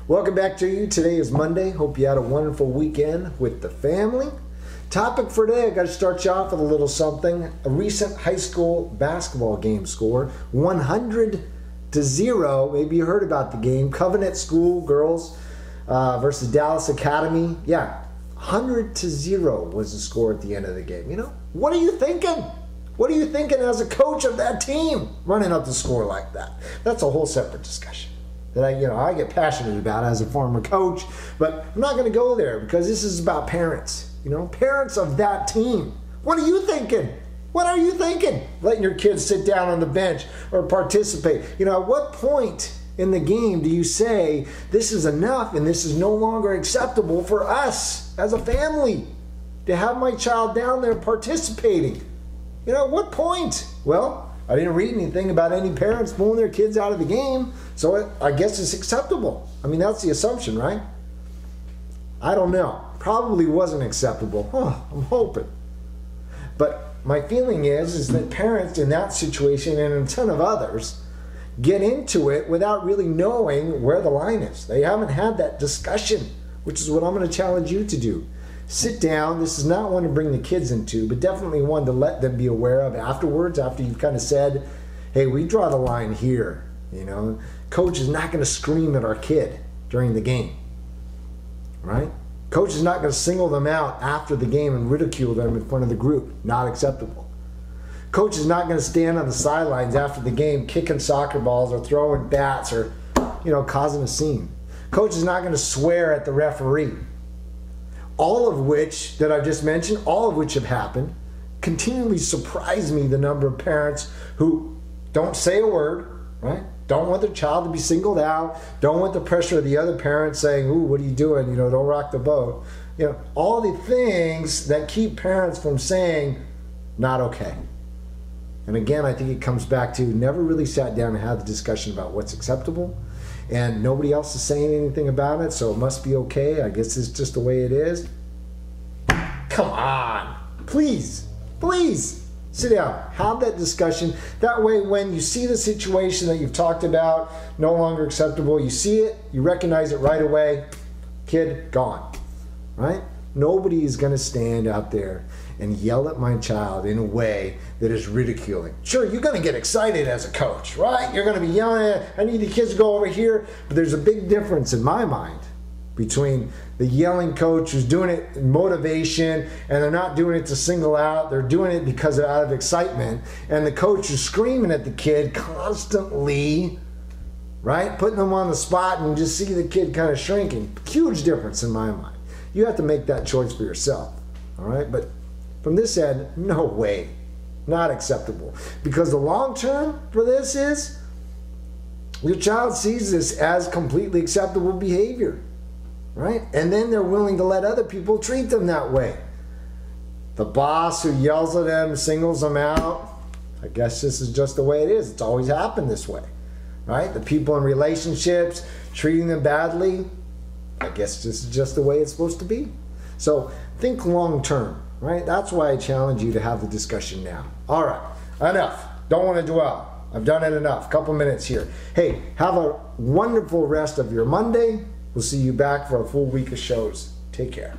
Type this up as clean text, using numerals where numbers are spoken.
Welcome back to you. Today is Monday. Hope you had a wonderful weekend with the family. Topic for today, I got to start you off with a little something. A recent high school basketball game score, 100-0. Maybe you heard about the game. Covenant School girls versus Dallas Academy. Yeah, 100-0 was the score at the end of the game. You know, what are you thinking? What are you thinking as a coach of that team running up the score like that? That's a whole separate discussion that I get passionate about as a former coach, but I'm not going to go there because this is about parents. Parents of that team. What are you thinking? What are you thinking? Letting your kids sit down on the bench or participate. At what point in the game do you say this is enough and this is no longer acceptable for us as a family to have my child down there participating? At what point? Well, I didn't read anything about any parents pulling their kids out of the game, so I guess it's acceptable. I mean, that's the assumption, right? I don't know. Probably wasn't acceptable. I'm hoping. But my feeling is that parents in that situation and a ton of others get into it without really knowing where the line is. They haven't had that discussion, which is what I'm going to challenge you to do. Sit down. This is not one to bring the kids into, but definitely one to let them be aware of afterwards, after you've kind of said, hey, we draw the line here. Coach is not going to scream at our kid during the game, right? Coach is not going to single them out after the game and ridicule them in front of the group. Not acceptable. Coach is not going to stand on the sidelines after the game kicking soccer balls or throwing bats or, causing a scene. Coach is not going to swear at the referee. All of which that I've just mentioned, all of which have happened, continually surprise me, the number of parents who don't say a word, right? Don't want their child to be singled out, don't want the pressure of the other parent saying, ooh, what are you doing? Don't rock the boat. All the things that keep parents from saying, not okay. And again, I think it comes back to never really sat down and had the discussion about what's acceptable. And nobody else is saying anything about it, so it must be okay. I guess it's just the way it is. Come on. Please, sit down. Have that discussion. That way, when you see the situation that you've talked about, no longer acceptable, you see it, you recognize it right away, kid, gone. Right? Nobody is going to stand out there and yell at my child in a way that is ridiculing. Sure, you're going to get excited as a coach, right? You're going to be yelling at, I need the kids to go over here. But there's a big difference in my mind between the yelling coach who's doing it in motivation and they're not doing it to single out, they're doing it because they're out of excitement, and the coach who's screaming at the kid constantly, right? Putting them on the spot and just see the kid kind of shrinking. Huge difference in my mind. You have to make that choice for yourself, all right? But from this end, no way. Not acceptable. Because the long term for this is your child sees this as completely acceptable behavior, right? And then they're willing to let other people treat them that way. The boss who yells at them, singles them out, I guess this is just the way it is. It's always happened this way, right? The people in relationships treating them badly, I guess this is just the way it's supposed to be. So think long term, right? That's why I challenge you to have the discussion now. All right, enough. Don't want to dwell. I've done it enough. Couple minutes here. Hey, have a wonderful rest of your Monday. We'll see you back for a full week of shows. Take care.